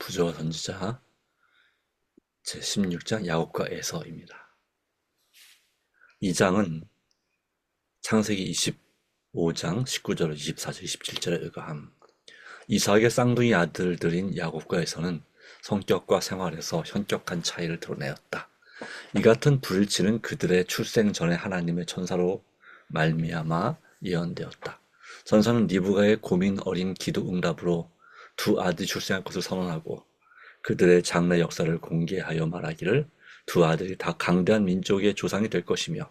부조 선지자 제16장 야곱과 에서입니다. 이 장은 창세기 25장 19절, 24절, 27절에 의거함. 이삭의 쌍둥이 아들들인 야곱과 에서는 성격과 생활에서 현격한 차이를 드러내었다. 이 같은 불일치는 그들의 출생 전에 하나님의 천사로 말미암아 예언되었다. 천사는 리브가의 고민 어린 기도 응답으로 두 아들이 출생할 것을 선언하고 그들의 장래 역사를 공개하여 말하기를 두 아들이 다 강대한 민족의 조상이 될 것이며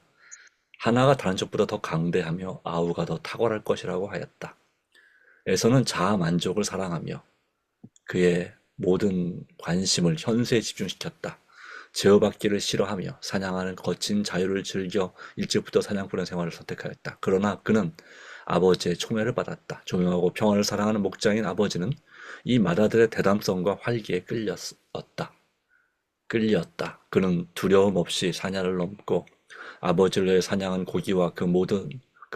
하나가 다른 쪽보다 더 강대하며 아우가 더 탁월할 것이라고 하였다. 에서는 자아 만족을 사랑하며 그의 모든 관심을 현세에 집중시켰다. 제어받기를 싫어하며 사냥하는 거친 자유를 즐겨 일찍부터 사냥꾼의 생활을 선택하였다. 그러나 그는 아버지의 총애를 받았다. 조용하고 평화를 사랑하는 목장인 아버지는 이 맏아들의 대담성과 활기에 끌렸다. 그는 두려움 없이 사냐를 넘고 아버지를 위해 사냥한 고기와 그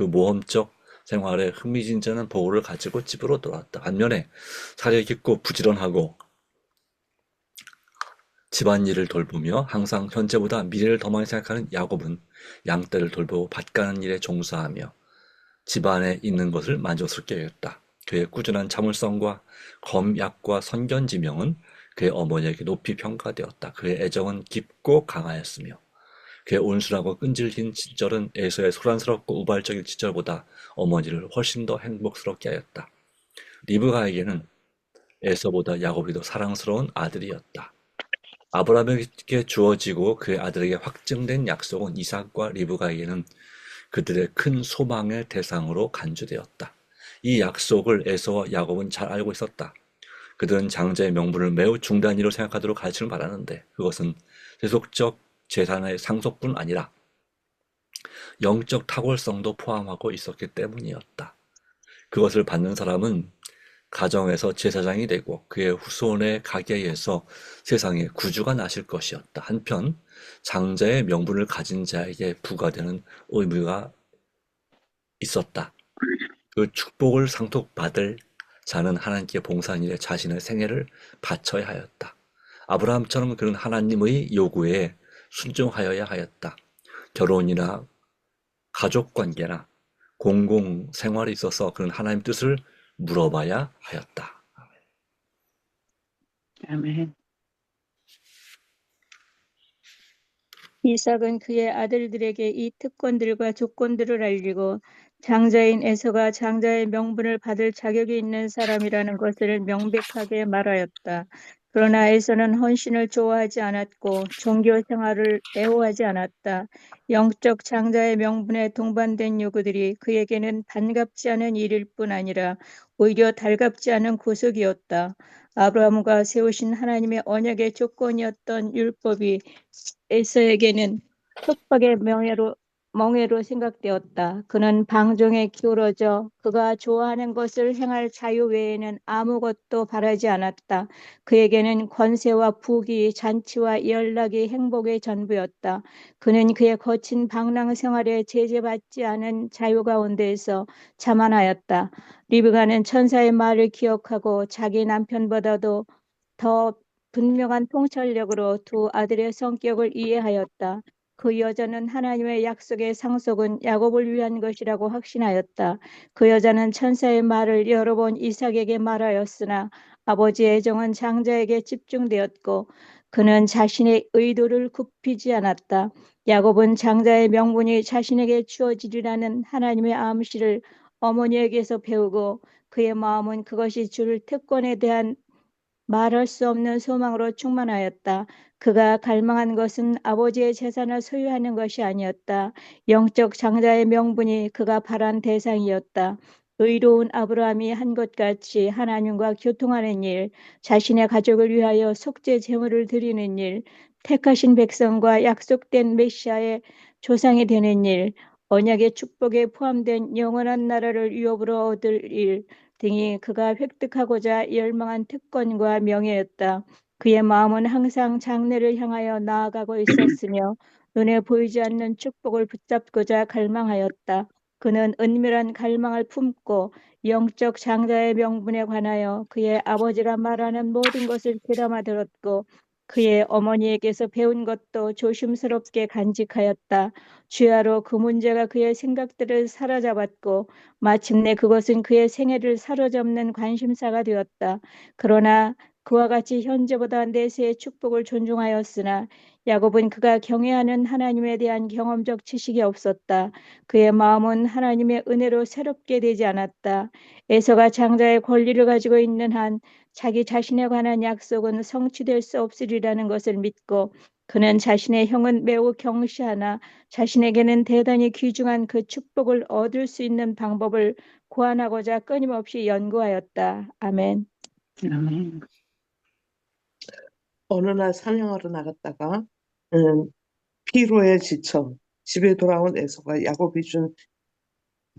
모험적 생활에 흥미진진한 보고를 가지고 집으로 돌아왔다. 반면에 사려 깊고 부지런하고 집안일을 돌보며 항상 현재보다 미래를 더 많이 생각하는 야곱은 양떼를 돌보고 밭 가는 일에 종사하며 집안에 있는 것을 만족스럽게 여겼다. 그의 꾸준한 자물성과 검약과 선견지명은 그의 어머니에게 높이 평가되었다. 그의 애정은 깊고 강하였으며 그의 온순하고 끈질긴 친절은 에서의 소란스럽고 우발적인 친절보다 어머니를 훨씬 더 행복스럽게 하였다. 리브가에게는 에서보다 야곱이 더 사랑스러운 아들이었다. 아브라함에게 주어지고 그의 아들에게 확증된 약속은 이삭과 리브가에게는 그들의 큰 소망의 대상으로 간주되었다. 이 약속을 에서와 야곱은 잘 알고 있었다. 그들은 장자의 명분을 매우 중대한 일로 생각하도록 가르침을 받았는데 그것은 세속적 재산의 상속뿐 아니라 영적 탁월성도 포함하고 있었기 때문이었다. 그것을 받는 사람은 가정에서 제사장이 되고 그의 후손의 가계에서 세상에 구주가 나실 것이었다. 한편 장자의 명분을 가진 자에게 부과되는 의무가 있었다. 그 축복을 상속받을 자는 하나님께 봉사한 일에 자신의 생애를 바쳐야 하였다. 아브라함처럼 그는 하나님의 요구에 순종하여야 하였다. 결혼이나 가족관계나 공공생활에 있어서 그는 하나님 뜻을 물어봐야 하였다. 아멘. 이삭은 그의 아들들에게 이 특권들과 조건들을 알리고 장자인 에서가 장자의 명분을 받을 자격이 있는 사람이라는 것을 명백하게 말하였다. 그러나 에서는 헌신을 좋아하지 않았고 종교 생활을 애호하지 않았다. 영적 장자의 명분에 동반된 요구들이 그에게는 반갑지 않은 일일 뿐 아니라 오히려 달갑지 않은 구속이었다. 아브라함과 세우신 하나님의 언약의 조건이었던 율법이 에서에게는 속박의 멍해로 생각되었다. 그는 방종에 기울어져 그가 좋아하는 것을 행할 자유 외에는 아무것도 바라지 않았다. 그에게는 권세와 부귀, 잔치와 연락이 행복의 전부였다. 그는 그의 거친 방랑 생활에 제재받지 않은 자유 가운데에서 자만하였다. 리브가는 천사의 말을 기억하고 자기 남편보다도 더 분명한 통찰력으로 두 아들의 성격을 이해하였다. 그 여자는 하나님의 약속의 상속은 야곱을 위한 것이라고 확신하였다. 그 여자는 천사의 말을 여러 번 이삭에게 말하였으나 아버지의 애정은 장자에게 집중되었고 그는 자신의 의도를 굽히지 않았다. 야곱은 장자의 명분이 자신에게 주어지리라는 하나님의 암시를 어머니에게서 배우고 그의 마음은 그것이 줄 특권에 대한 말할 수 없는 소망으로 충만하였다. 그가 갈망한 것은 아버지의 재산을 소유하는 것이 아니었다. 영적 장자의 명분이 그가 바란 대상이었다. 의로운 아브라함이 한 것 같이 하나님과 교통하는 일, 자신의 가족을 위하여 속죄 제물을 드리는 일, 택하신 백성과 약속된 메시아의 조상이 되는 일, 언약의 축복에 포함된 영원한 나라를 유업으로 얻을 일, 등이 그가 획득하고자 열망한 특권과 명예였다. 그의 마음은 항상 장래를 향하여 나아가고 있었으며 눈에 보이지 않는 축복을 붙잡고자 갈망하였다. 그는 은밀한 갈망을 품고 영적 장자의 명분에 관하여 그의 아버지가 말하는 모든 것을 귀담아 들었고 그의 어머니에게서 배운 것도 조심스럽게 간직하였다. 주야로 그 문제가 그의 생각들을 사로잡았고 마침내 그것은 그의 생애를 사로잡는 관심사가 되었다. 그러나 그와 같이 현재보다 내세의 축복을 존중하였으나 야곱은 그가 경외하는 하나님에 대한 경험적 지식이 없었다. 그의 마음은 하나님의 은혜로 새롭게 되지 않았다. 에서가 장자의 권리를 가지고 있는 한 자기 자신에 관한 약속은 성취될 수 없으리라는 것을 믿고 그는 자신의 형은 매우 경시하나 자신에게는 대단히 귀중한 그 축복을 얻을 수 있는 방법을 고안하고자 끊임없이 연구하였다. 아멘. 아멘. 어느 날 사냥하러 나갔다가 음, 피로에 지쳐 집에 돌아온 에서가 야곱이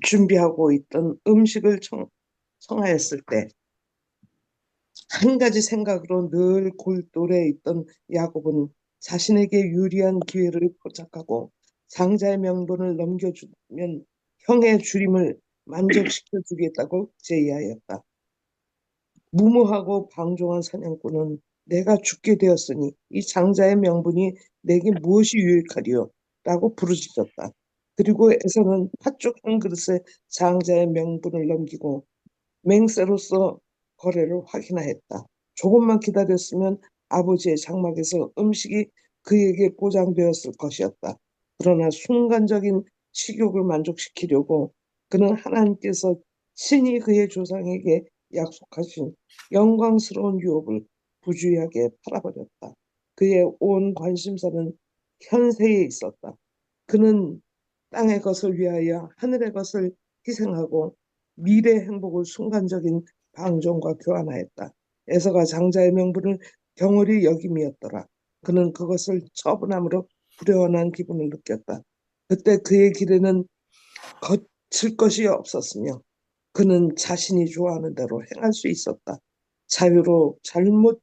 준비하고 있던 음식을 청하였을 때 한 가지 생각으로 늘 골똘해 있던 야곱은 자신에게 유리한 기회를 포착하고 장자의 명분을 넘겨주면 형의 주림을 만족시켜 주겠다고 제의하였다. 무모하고 방종한 사냥꾼은 내가 죽게 되었으니 이 장자의 명분이 내게 무엇이 유익하리요? 라고 부르짖었다. 그리고 에서는 팥죽 한 그릇에 장자의 명분을 넘기고 맹세로서 거래를 확인하였다. 조금만 기다렸으면 아버지의 장막에서 음식이 그에게 보장되었을 것이었다. 그러나 순간적인 식욕을 만족시키려고 그는 하나님께서 친히 그의 조상에게 약속하신 영광스러운 유업을 부주의하게 팔아버렸다. 그의 온 관심사는 현세에 있었다. 그는 땅의 것을 위하여 하늘의 것을 희생하고 미래 행복을 순간적인 방종과 교환하였다. 에서가 장자의 명분을 경홀히 여김이었더라. 그는 그것을 처분함으로 불행한 기분을 느꼈다. 그때 그의 길에는 거칠 것이 없었으며 그는 자신이 좋아하는 대로 행할 수 있었다. 자유로 잘못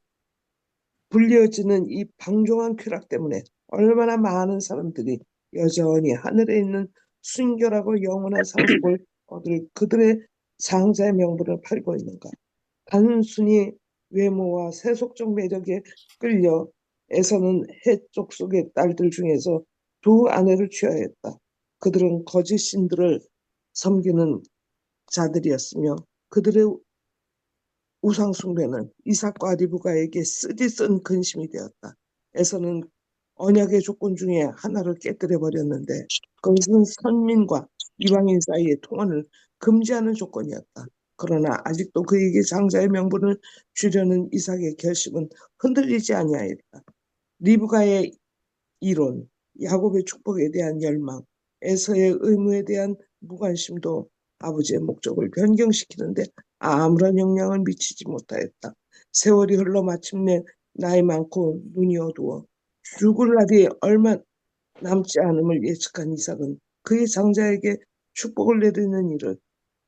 불려지는 이 방종한 쾌락 때문에 얼마나 많은 사람들이 여전히 하늘에 있는 순결하고 영원한 상속을 얻을 그들의 장자의 명분을 팔고 있는가. 단순히 외모와 세속적 매력에 끌려 에서는 해족 속의 딸들 중에서 두 아내를 취하였다. 그들은 거짓 신들을 섬기는 자들이었으며 그들의 우상 숭배는 이삭과 리브가에게 쓰디쓴 근심이 되었다. 에서는 언약의 조건 중에 하나를 깨뜨려 버렸는데 그것은 선민과 이방인 사이의 통혼을 금지하는 조건이었다. 그러나 아직도 그에게 장자의 명분을 주려는 이삭의 결심은 흔들리지 아니하였다. 리브가의 이론, 야곱의 축복에 대한 열망, 에서의 의무에 대한 무관심도 아버지의 목적을 변경시키는데 아무런 영향을 미치지 못하였다. 세월이 흘러 마침내 나이 많고 눈이 어두워 죽을 날이 얼마 남지 않음을 예측한 이삭은 그의 장자에게 축복을 내리는 일을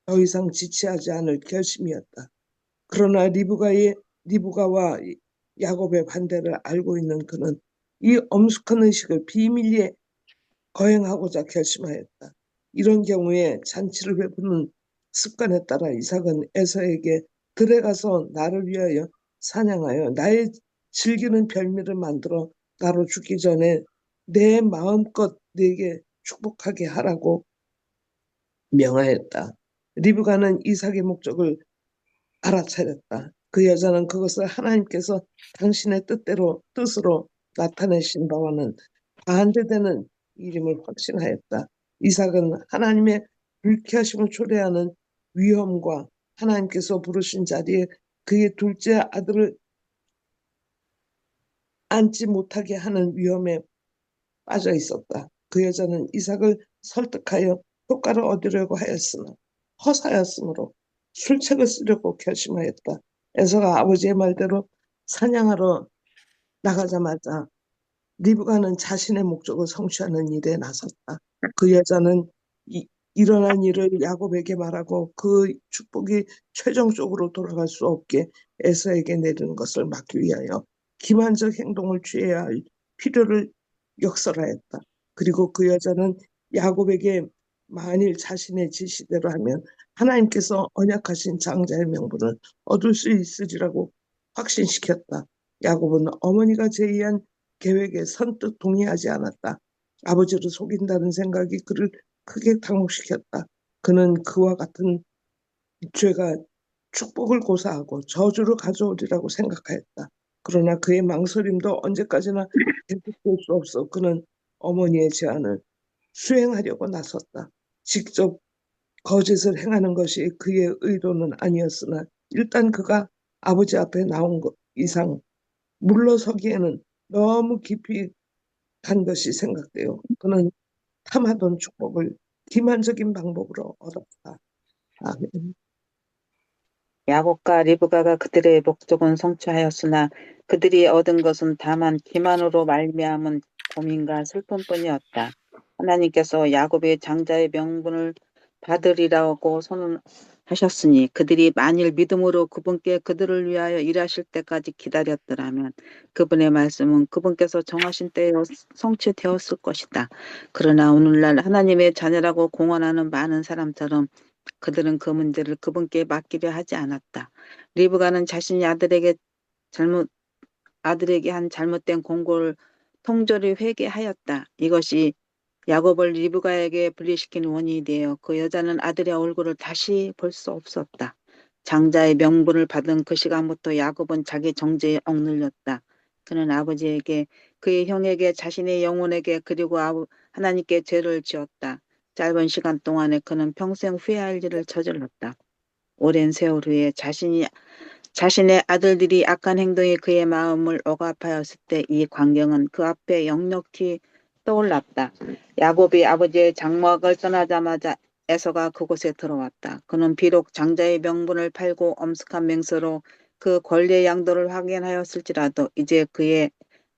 더 이상 지체하지 않을 결심이었다. 그러나 리브가와 야곱의 반대를 알고 있는 그는 이 엄숙한 의식을 비밀리에 거행하고자 결심하였다. 이런 경우에 잔치를 베푸는 습관에 따라 이삭은 에서에게 들에 가서 나를 위하여 사냥하여 나의 즐기는 별미를 만들어 나로 죽기 전에 내 마음껏 내게 축복하게 하라고 명하였다. 리브가는 이삭의 목적을 알아차렸다. 그 여자는 그것을 하나님께서 당신의 뜻으로 나타내신 바와는 반대되는 일임을 확신하였다. 이삭은 하나님의 불쾌하심을 초래하는 위험과 하나님께서 부르신 자리에 그의 둘째 아들을 앉지 못하게 하는 위험에 빠져 있었다. 그 여자는 이삭을 설득하여 효과를 얻으려고 하였으나 허사였으므로 술책을 쓰려고 결심하였다. 에서가 아버지의 말대로 사냥하러 나가자마자 리브가는 자신의 목적을 성취하는 일에 나섰다. 그 여자는 일어난 일을 야곱에게 말하고 그 축복이 최종적으로 돌아갈 수 없게 에서에게 내리는 것을 막기 위하여 기만적 행동을 취해야 할 필요를 역설하였다. 그리고 그 여자는 야곱에게 만일 자신의 지시대로 하면 하나님께서 언약하신 장자의 명분을 얻을 수 있으리라고 확신시켰다. 야곱은 어머니가 제의한 계획에 선뜻 동의하지 않았다. 아버지를 속인다는 생각이 그를 크게 당혹시켰다. 그는 그와 같은 죄가 축복을 고사하고 저주를 가져오리라고 생각하였다. 그러나 그의 망설임도 언제까지나 계속될 수 없어 그는 어머니의 제안을 수행하려고 나섰다. 직접 거짓을 행하는 것이 그의 의도는 아니었으나 일단 그가 아버지 앞에 나온 것 이상 물러서기에는 너무 깊이 간 것이 생각되어 그는 탐하던 축복을 기만적인 방법으로 얻었다. 아멘. 야곱과 리브가가 그들의 목적은 성취하였으나 그들이 얻은 것은 다만 기만으로 말미암은 고민과 슬픔뿐이었다. 하나님께서 야곱의 장자의 명분을 받으리라고 선언하셨으니 그들이 만일 믿음으로 그분께 그들을 위하여 일하실 때까지 기다렸더라면 그분의 말씀은 그분께서 정하신 때에 성취되었을 것이다. 그러나 오늘날 하나님의 자녀라고 공언하는 많은 사람처럼 그들은 그 문제를 그분께 맡기려 하지 않았다. 리브가는 자신이 아들에게 한 잘못된 공고를 통절히 회개하였다. 이것이 야곱을 리브가에게 분리시킨 원인이 되어 그 여자는 아들의 얼굴을 다시 볼 수 없었다. 장자의 명분을 받은 그 시간부터 야곱은 자기 정죄에 억눌렸다. 그는 아버지에게, 그의 형에게, 자신의 영혼에게 그리고 하나님께 죄를 지었다. 짧은 시간 동안에 그는 평생 후회할 일을 저질렀다. 오랜 세월 후에 자신의 아들들이 악한 행동이 그의 마음을 억압하였을 때 이 광경은 그 앞에 역력히 떠올랐다. 야곱이 아버지의 장막을 떠나자마자 에서가 그곳에 들어왔다. 그는 비록 장자의 명분을 팔고 엄숙한 맹세로 그 권리의 양도를 확인하였을지라도 이제 그의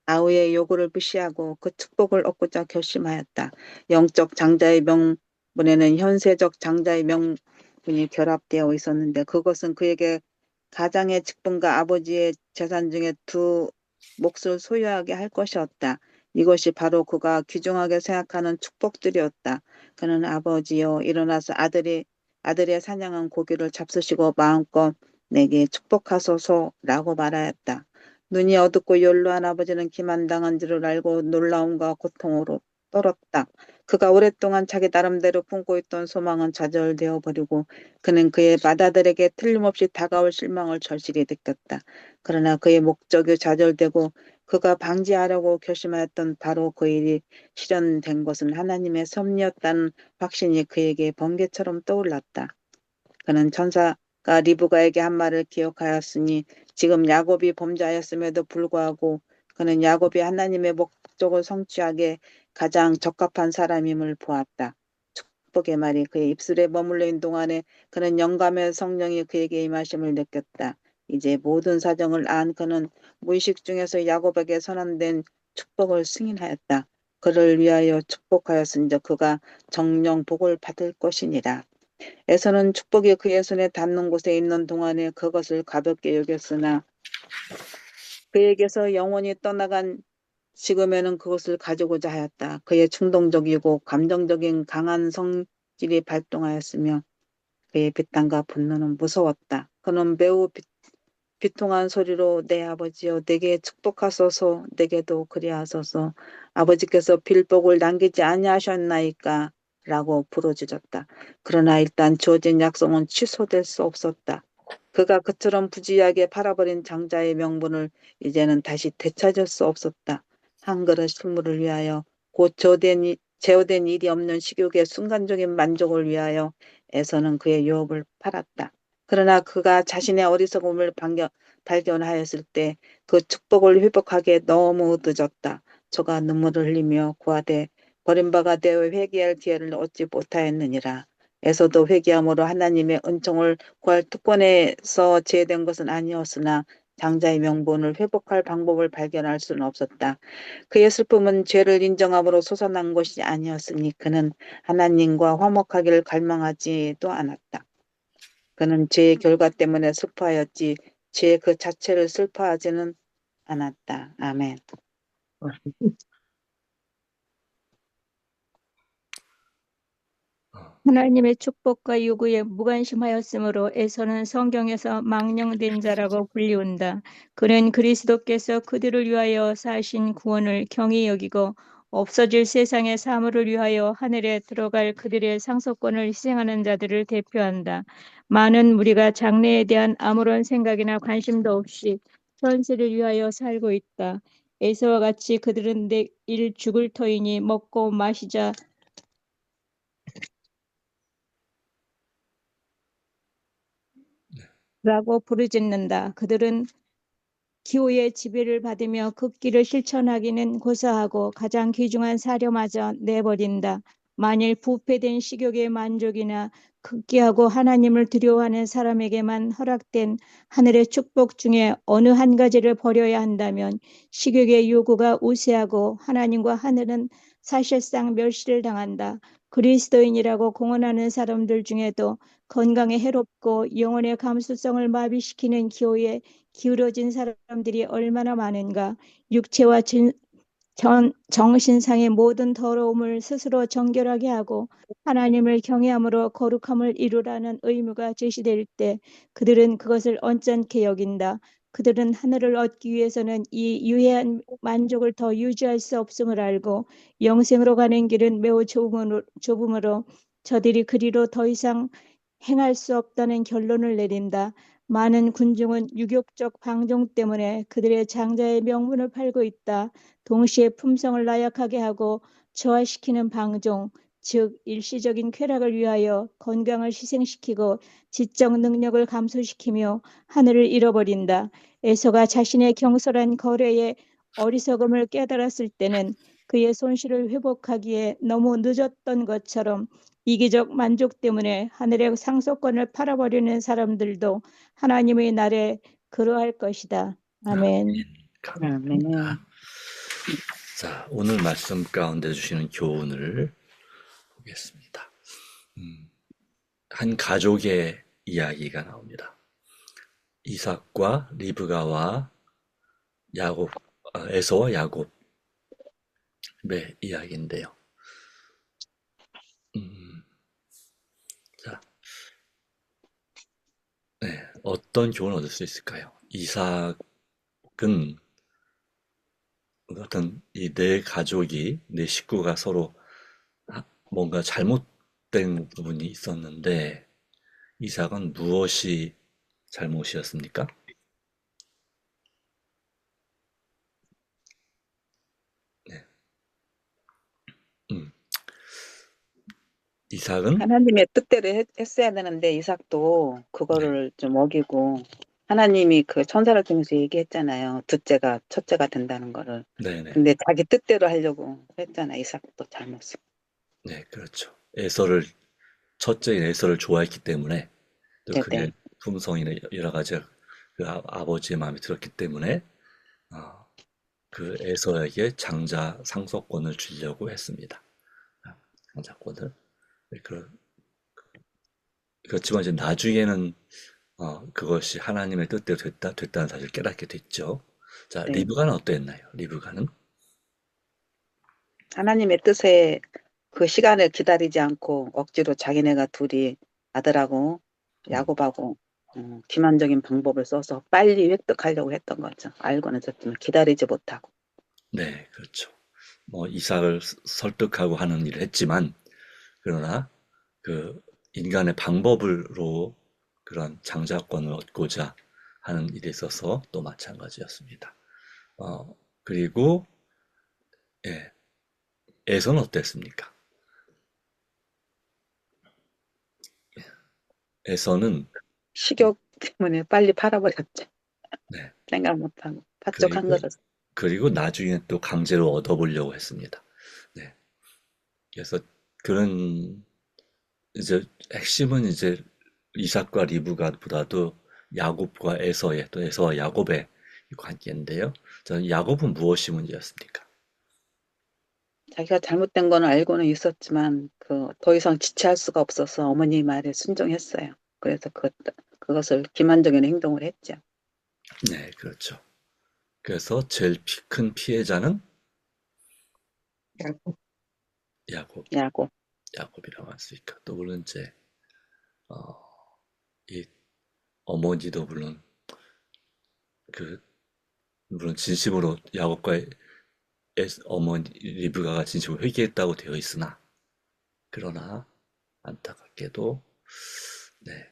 아우의 요구를 무시하고 그 축복을 얻고자 결심하였다. 영적 장자의 명분에는 현세적 장자의 명분이 결합되어 있었는데 그것은 그에게 가장의 직분과 아버지의 재산 중에 두 몫을 소유하게 할 것이었다. 이것이 바로 그가 귀중하게 생각하는 축복들이었다. 그는 아버지여 일어나서 아들의 사냥한 고기를 잡수시고 마음껏 내게 축복하소서라고 말하였다. 눈이 어둡고 연로한 아버지는 기만당한 줄을 알고 놀라움과 고통으로 떨었다. 그가 오랫동안 자기 나름대로 품고 있던 소망은 좌절되어 버리고 그는 그의 맏아들에게 틀림없이 다가올 실망을 절실히 느꼈다. 그러나 그의 목적이 좌절되고 그가 방지하려고 결심하였던 바로 그 일이 실현된 것은 하나님의 섭리였다는 확신이 그에게 번개처럼 떠올랐다. 그는 천사가 리브가에게 한 말을 기억하였으니 지금 야곱이 범죄하였음에도 불구하고 그는 야곱이 하나님의 목적을 성취하기에 가장 적합한 사람임을 보았다. 축복의 말이 그의 입술에 머물러 있는 동안에 그는 영감의 성령이 그에게 임하심을 느꼈다. 이제 모든 사정을 안 그는 무의식 중에서 야곱에게 선언된 축복을 승인하였다. 그를 위하여 축복하였은즉 그가 정령 복을 받을 것이니라. 에서는 축복이 그의 손에 닿는 곳에 있는 동안에 그것을 가볍게 여겼으나 그에게서 영원히 떠나간 지금에는 그것을 가지고자 하였다. 그의 충동적이고 감정적인 강한 성질이 발동하였으며 그의 비탄과 분노는 무서웠다. 그는 매우 비통한 소리로 내 아버지여 내게 축복하소서 내게도 그리하소서 아버지께서 빌복을 남기지 아니하셨나이까 라고 부르짖었다. 그러나 일단 주어진 약속은 취소될 수 없었다. 그가 그처럼 부지하게 팔아버린 장자의 명분을 이제는 다시 되찾을 수 없었다. 한 그릇 식물을 위하여 곧 제어된 일이 없는 식욕의 순간적인 만족을 위하여 에서는 그의 유업을 팔았다. 그러나 그가 자신의 어리석음을 발견하였을 때 그 축복을 회복하기에 너무 늦었다. 저가 눈물을 흘리며 구하되 버림바가 되어 회개할 기회를 얻지 못하였느니라. 에서도 회개함으로 하나님의 은총을 구할 특권에서 제외된 것은 아니었으나 장자의 명분을 회복할 방법을 발견할 수는 없었다. 그의 슬픔은 죄를 인정함으로 솟아난 것이 아니었으니 그는 하나님과 화목하기를 갈망하지도 않았다. 그는 죄의 결과 때문에 슬퍼하였지 죄 그 자체를 슬퍼하지는 않았다. 아멘. 하나님의 축복과 요구에 무관심하였으므로 에서는 성경에서 망령된 자라고 불리운다. 그는 그리스도께서 그들을 위하여 사신 구원을 경히 여기고 없어질 세상의 사물을 위하여 하늘에 들어갈 그들의 상속권을 희생하는 자들을 대표한다. 많은 무리가 장래에 대한 아무런 생각이나 관심도 없이 현세를 위하여 살고 있다. 에서와 같이 그들은 내일 죽을 터이니 먹고 마시자 라고 부르짖는다. 그들은 기호의 지배를 받으며 극기를 실천하기는 고사하고 가장 귀중한 사료마저 내버린다. 만일 부패된 식욕의 만족이나 극기하고 하나님을 두려워하는 사람에게만 허락된 하늘의 축복 중에 어느 한 가지를 버려야 한다면 식욕의 요구가 우세하고 하나님과 하늘은 사실상 멸시를 당한다. 그리스도인이라고 공언하는 사람들 중에도 건강에 해롭고 영혼의 감수성을 마비시키는 기호에 기울어진 사람들이 얼마나 많은가. 육체와 정신상의 모든 더러움을 스스로 정결하게 하고 하나님을 경외함으로 거룩함을 이루라는 의무가 제시될 때 그들은 그것을 언짢게 여긴다. 그들은 하늘을 얻기 위해서는 이 유해한 만족을 더 유지할 수 없음을 알고 영생으로 가는 길은 매우 좁음으로 저들이 그리로 더 이상 행할 수 없다는 결론을 내린다. 많은 군중은 유격적 방종 때문에 그들의 장자의 명분을 팔고 있다. 동시에 품성을 나약하게 하고 저하시키는 방종, 즉 일시적인 쾌락을 위하여 건강을 희생시키고 지적 능력을 감소시키며 하늘을 잃어버린다. 에서가 자신의 경솔한 거래에 어리석음을 깨달았을 때는 그의 손실을 회복하기에 너무 늦었던 것처럼 이기적 만족 때문에 하늘의 상속권을 팔아버리는 사람들도 하나님의 날에 그러할 것이다. 아멘. 감사합니다. 자, 오늘 말씀 가운데 주시는 교훈을 보겠습니다. 한 가족의 이야기가 나옵니다. 이삭과 리브가와 야곱, 에서와 야곱의 이야기인데요. 자, 네, 어떤 교훈을 얻을 수 있을까요? 이삭은 어떤 이 내 가족이, 내 식구가 서로 뭔가 잘못된 부분이 있었는데, 이삭은 무엇이 잘못이었습니까? 네. 이삭은 하나님의 뜻대로 했어야 되는데 이삭도 그거를 좀 어기고 하나님이 그 천사를 통해서 얘기했잖아요. 둘째가 첫째가 된다는 거를. 네네. 근데 자기 뜻대로 하려고 했잖아. 이삭도 잘못을. 네, 그렇죠. 첫째인 에서를 좋아했기 때문에 또 네네. 그의 품성이나 여러 가지 그 아버지의 마음에 들었기 때문에 그 에서에게 장자 상속권을 주려고 했습니다. 장자권을. 네, 그렇지만 이제 나중에는 그것이 하나님의 뜻대로 됐다는 사실을 깨닫게 됐죠. 자, 네. 리브가는 어땠나요? 리브가는 하나님의 뜻에 그 시간을 기다리지 않고 억지로 자기네가 둘이 아들하고 야곱하고 기만적인 방법을 써서 빨리 획득하려고 했던 거죠. 알고는 있었지만 기다리지 못하고. 네, 그렇죠. 뭐 이삭을 설득하고 하는 일을 했지만 그러나 그 인간의 방법으로 그런 장자권을 얻고자 하는 일에 있어서 또 마찬가지였습니다. 그리고 예, 에서는 어땠습니까? 에서는 식욕 때문에 빨리 팔아버렸죠. 네, 생각 못하고 팥죽 한 그리고 그릇. 그리고 나중에 또 강제로 얻어보려고 했습니다. 네, 그래서 그런 이제 핵심은 이제 이삭과 리브가보다도 야곱과 에서의 또 에서와 야곱의 관계인데요. 저는 야곱은 무엇이 문제였습니까? 자기가 잘못된 거는 알고는 있었지만 그 더 이상 지체할 수가 없어서 어머니 말에 순종했어요. 그래서 그것을 기만적인 행동을 했죠. 네, 그렇죠. 그래서 제일 큰 피해자는 야곱. 야곱. 야곱. 야곱이라고 할 수 있고, 또 물론 이제 어, 이 어머니도 물론 그 물론 진심으로 야곱과의 어머니 리브가가 진심으로 회개했다고 되어 있으나, 그러나 안타깝게도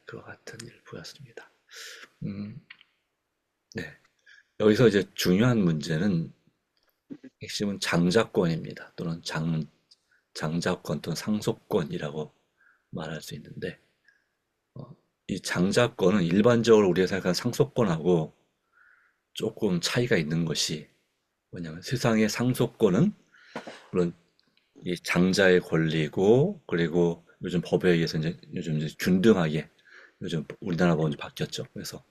그와 같은 일을 보였습니다. 음, 네. 여기서 이제 중요한 문제는, 핵심은 장자권입니다. 또는 장자권 또는 상속권이라고 말할 수 있는데, 이 장자권은 일반적으로 우리가 생각하는 상속권하고 조금 차이가 있는 것이 뭐냐면, 세상의 상속권은 물론 이 장자의 권리고, 그리고 요즘 법에 의해서 요즘 균등하게, 요즘 우리나라 법은 바뀌었죠. 그래서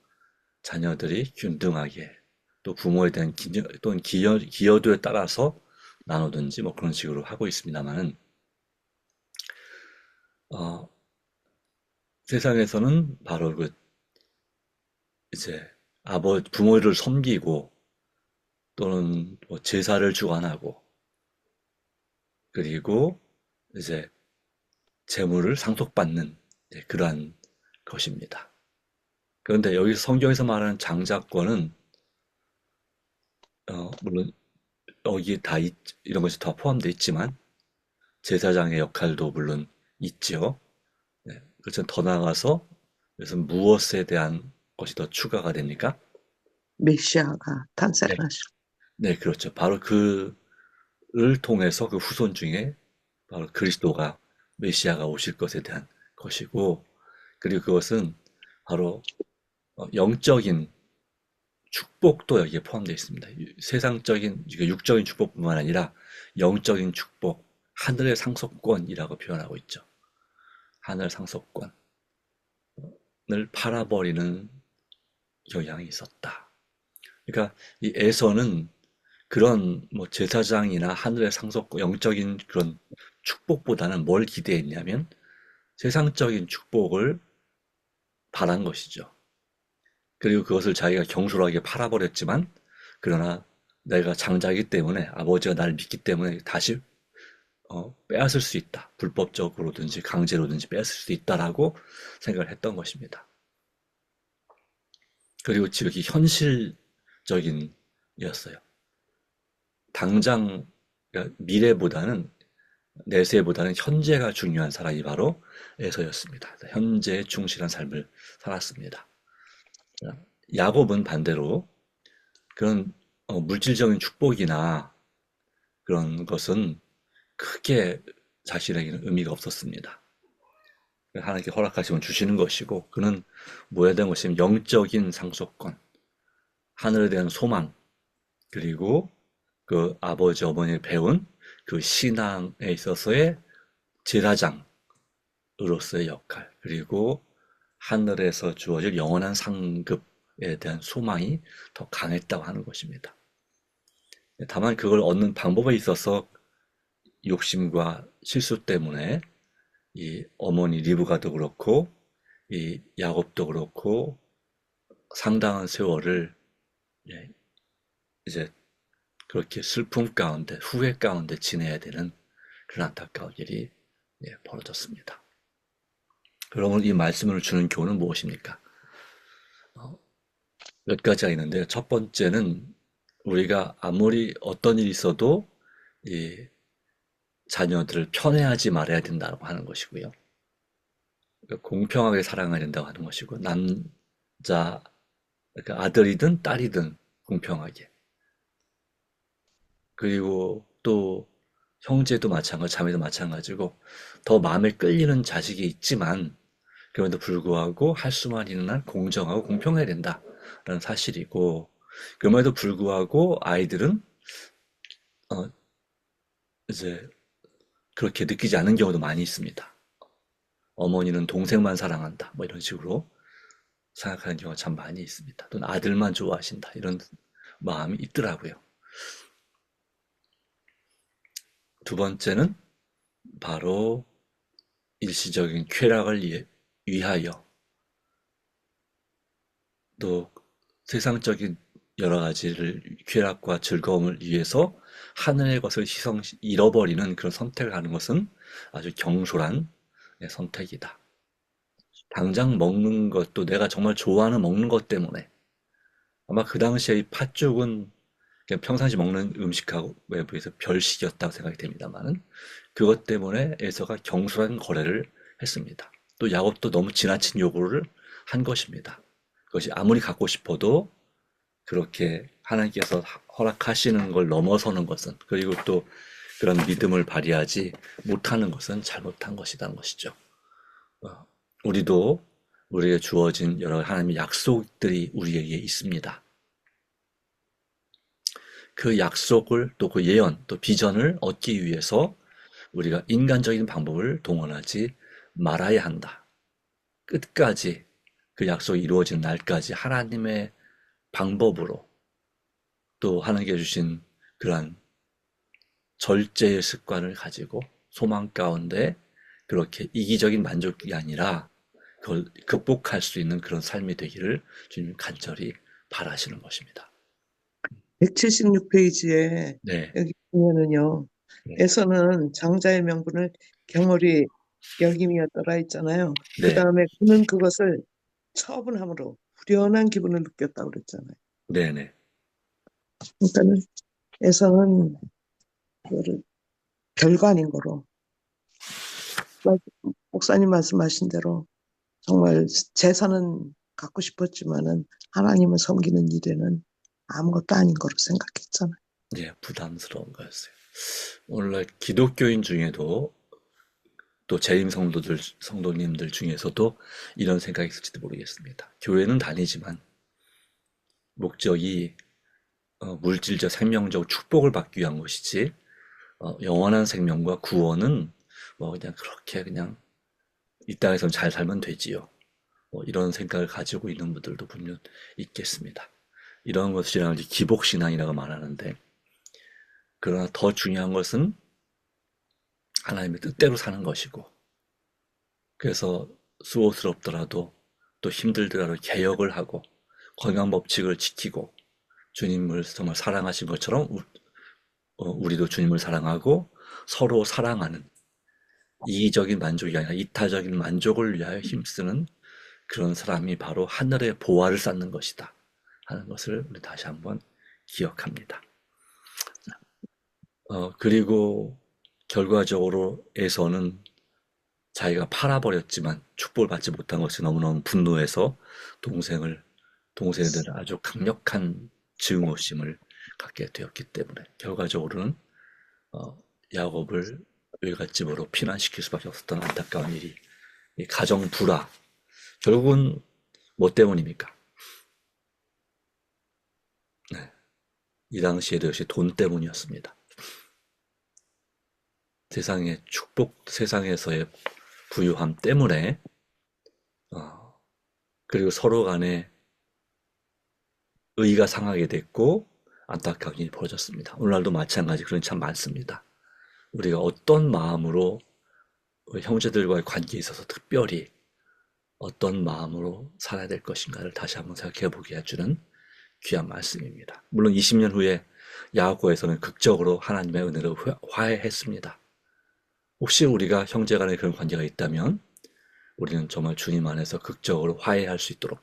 자녀들이 균등하게, 또 부모에 대한 또는 기여도에 따라서 나누든지 뭐 그런 식으로 하고 있습니다만은, 세상에서는 바로 이제 부모를 섬기고, 또는 뭐 제사를 주관하고, 그리고 이제 재물을 상속받는 그러한 것입니다. 그런데 여기 성경에서 말하는 장자권은 물론 여기 이런 것이 다 포함되어 있지만, 제사장의 역할도 물론 있지요. 그렇죠. 더 나아가서 그래서 무엇에 대한 것이 더 추가가 됩니까? 메시아가 탄생을 네, 하시고 네, 그렇죠. 바로 그를 통해서 그 후손 중에 바로 그리스도가, 메시아가 오실 것에 대한 것이고, 그리고 그것은 바로 영적인 축복도 여기에 포함되어 있습니다. 세상적인, 육적인 축복뿐만 아니라 영적인 축복, 하늘의 상속권이라고 표현하고 있죠. 하늘 상속권을 팔아버리는 경향이 있었다. 그러니까 이 에서는 그런 뭐 제사장이나 하늘의 상속권, 영적인 그런 축복보다는 뭘 기대했냐면, 세상적인 축복을 바란 것이죠. 그리고 그것을 자기가 경솔하게 팔아버렸지만, 그러나 내가 장자이기 때문에, 아버지가 나를 믿기 때문에 다시 빼앗을 수 있다. 불법적으로든지 강제로든지 빼앗을 수 있다라고 생각을 했던 것입니다. 그리고 지극히 현실적인 이었어요. 당장, 그러니까 미래보다는, 내세보다는 현재가 중요한 사람이 바로 에서였습니다. 현재에 충실한 삶을 살았습니다. 야곱은 반대로 그런 물질적인 축복이나 그런 것은 크게 자신에게는 의미가 없었습니다. 하나님께 허락하시면 주시는 것이고, 그는 뭐에 대한 것이면 영적인 상속권, 하늘에 대한 소망, 그리고 그 아버지 어머니를 배운 그 신앙에 있어서의 제사장으로서의 역할, 그리고 하늘에서 주어질 영원한 상급에 대한 소망이 더 강했다고 하는 것입니다. 다만 그걸 얻는 방법에 있어서 욕심과 실수 때문에 이 어머니 리브가도 그렇고 이 야곱도 그렇고 상당한 세월을 이제 그렇게 슬픔 가운데, 후회 가운데 지내야 되는 그런 안타까운 일이 벌어졌습니다. 그러면 이 말씀을 주는 교훈은 무엇입니까? 몇 가지가 있는데요. 첫 번째는, 우리가 아무리 어떤 일이 있어도 이 자녀들을 편애하지 말아야 된다고 하는 것이고요. 그러니까 공평하게 사랑해야 된다고 하는 것이고, 그러니까 아들이든 딸이든 공평하게. 그리고 또 형제도 마찬가지, 자매도 마찬가지고, 더 마음에 끌리는 자식이 있지만 그럼에도 불구하고 할 수만 있는 한 공정하고 공평해야 된다라는 사실이고, 그럼에도 불구하고 아이들은 이제 그렇게 느끼지 않는 경우도 많이 있습니다. 어머니는 동생만 사랑한다, 뭐 이런 식으로 생각하는 경우가 참 많이 있습니다. 또는 아들만 좋아하신다, 이런 마음이 있더라고요. 두 번째는 바로 일시적인 쾌락을 위하여, 또 세상적인 여러 가지를, 쾌락과 즐거움을 위해서 하늘의 것을 잃어버리는 그런 선택을 하는 것은 아주 경솔한 선택이다. 당장 먹는 것도 내가 정말 좋아하는 먹는 것 때문에 아마 그 당시에 이 팥죽은 그냥 평상시 먹는 음식하고에 비해서 별식이었다고 생각이 됩니다만은 그것 때문에 에서가 경솔한 거래를 했습니다. 또 야곱도 너무 지나친 요구를 한 것입니다. 그것이 아무리 갖고 싶어도 그렇게 하나님께서 허락하시는 걸 넘어서는 것은, 그리고 또 그런 믿음을 발휘하지 못하는 것은 잘못한 것이라는 것이죠. 우리도 우리에게 주어진 여러 하나님의 약속들이 우리에게 있습니다. 그 약속을 또 그 예언, 또 비전을 얻기 위해서 우리가 인간적인 방법을 동원하지 말아야 한다. 끝까지 그 약속이 이루어진 날까지 하나님의 방법으로 또 하나님께 주신 그러한 절제의 습관을 가지고 소망 가운데 그렇게 이기적인 만족이 아니라 그걸 극복할 수 있는 그런 삶이 되기를 주님 간절히 바라시는 것입니다. 176페이지에 네, 여기 보면은요, 네, 에서는 장자의 명분을 경홀히 여김이었더라 했잖아요. 그 네, 다음에 그는 그것을 처분함으로 후련한 기분을 느꼈다고 그랬잖아요. 네, 네, 그러니까는 에서는 그거를 별거 아닌 거로, 목사님 말씀하신 대로 정말 재산은 갖고 싶었지만은 하나님을 섬기는 일에는 아무것도 아닌 거로 생각했잖아요. 네, 부담스러운 거였어요. 오늘날 기독교인 중에도 또 재림 성도님들 중에서도 이런 생각이 있을지도 모르겠습니다. 교회는 다니지만 목적이 물질적 생명적 축복을 받기 위한 것이지 영원한 생명과 구원은 뭐 그냥 그렇게 그냥 이 땅에서는 잘 살면 되지요. 뭐 이런 생각을 가지고 있는 분들도 분명 있겠습니다. 이런 것이랑 기복신앙이라고 말하는데, 그러나 더 중요한 것은 하나님의 뜻대로 사는 것이고, 그래서 수고스럽더라도 또 힘들더라도 개혁을 하고 건강 법칙을 지키고 주님을 정말 사랑하신 것처럼 우리도 주님을 사랑하고 서로 사랑하는, 이기적인 만족이 아니라 이타적인 만족을 위하여 힘쓰는 그런 사람이 바로 하늘의 보화를 쌓는 것이다 하는 것을 우리 다시 한번 기억합니다. 그리고 결과적으로 에서는 자기가 팔아버렸지만 축복을 받지 못한 것이 너무너무 분노해서 동생에 대한 아주 강력한 증오심을 갖게 되었기 때문에 결과적으로는 야곱을 외갓집으로 피난시킬 수밖에 없었던 안타까운 일이, 이 가정 불화, 결국은 뭐 때문입니까? 네, 이 당시에도 역시 돈 때문이었습니다. 세상의 축복, 세상에서의 부유함 때문에 그리고 서로 간에 의가 상하게 됐고 안타까운 일이 벌어졌습니다. 오늘날도 마찬가지 그런 참 많습니다. 우리가 어떤 마음으로 형제들과의 관계에 있어서 특별히 어떤 마음으로 살아야 될 것인가를 다시 한번 생각해 보게 해주는 귀한 말씀입니다. 물론 20년 후에 야고보에서는 극적으로 하나님의 은혜로 화해했습니다. 혹시 우리가 형제 간에 그런 관계가 있다면 우리는 정말 주님 안에서 극적으로 화해할 수 있도록,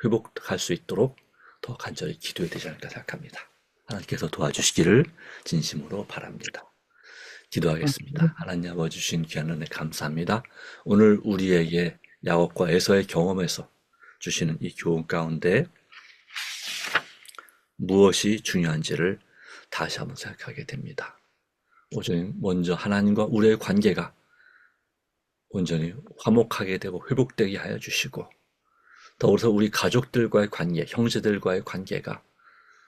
회복할 수 있도록 더 간절히 기도해야 되지 않을까 생각합니다. 하나님께서 도와주시기를 진심으로 바랍니다. 기도하겠습니다. 하나님 아버지 주신 귀한 은혜 감사합니다. 오늘 우리에게 야곱과 에서의 경험에서 주시는 이 교훈 가운데 무엇이 중요한지를 다시 한번 생각하게 됩니다. 온전히 먼저 하나님과 우리의 관계가 온전히 화목하게 되고 회복되게 하여 주시고, 더불어서 우리 가족들과의 관계, 형제들과의 관계가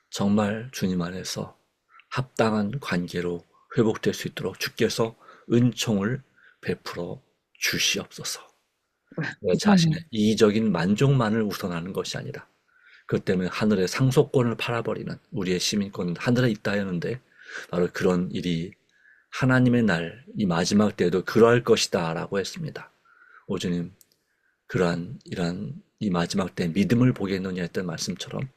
정말 주님 안에서 합당한 관계로 회복될 수 있도록 주께서 은총을 베풀어 주시옵소서. 내 자신의 이기적인 만족만을 우선하는 것이 아니라 그것 때문에 하늘의 상속권을 팔아버리는, 우리의 시민권은 하늘에 있다 하였는데 바로 그런 일이 하나님의 날, 이 마지막 때에도 그러할 것이다 라고 했습니다. 오 주님, 이러한 이 마지막 때 믿음을 보겠느냐 했던 말씀처럼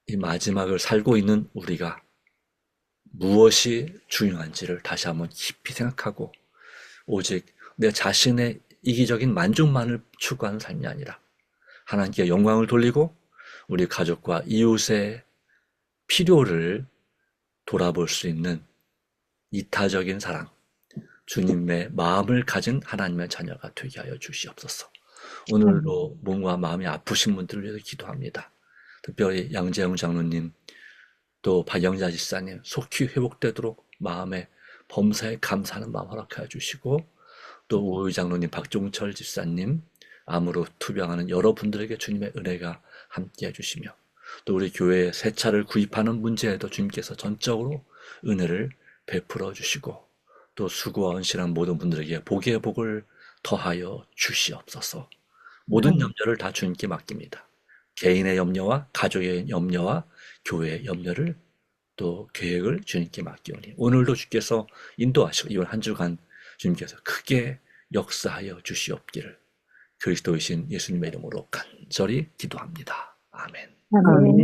이 마지막을 살고 있는 우리가 무엇이 중요한지를 다시 한번 깊이 생각하고 오직 내 자신의 이기적인 만족만을 추구하는 삶이 아니라 하나님께 영광을 돌리고 우리 가족과 이웃의 필요를 돌아볼 수 있는 이타적인 사랑, 주님의 마음을 가진 하나님의 자녀가 되게 하여 주시옵소서. 오늘도 몸과 마음이 아프신 분들을 위해서 기도합니다. 특별히 양재영 장로님, 또 박영자 집사님 속히 회복되도록 마음에 범사에 감사하는 마음 허락하여 주시고, 또 우의 장로님, 박종철 집사님, 암으로 투병하는 여러분들에게 주님의 은혜가 함께해 주시며, 또 우리 교회에 새 차를 구입하는 문제에도 주님께서 전적으로 은혜를 베풀어 주시고, 또 수고와 헌신한 모든 분들에게 복의 복을 더하여 주시옵소서. 모든 염려를 다 주님께 맡깁니다. 개인의 염려와 가족의 염려와 교회의 염려를 또 계획을 주님께 맡기오니 오늘도 주께서 인도하시고 이번 한 주간 주님께서 크게 역사하여 주시옵기를 그리스도이신 예수님의 이름으로 간절히 기도합니다. 아멘. 아멘.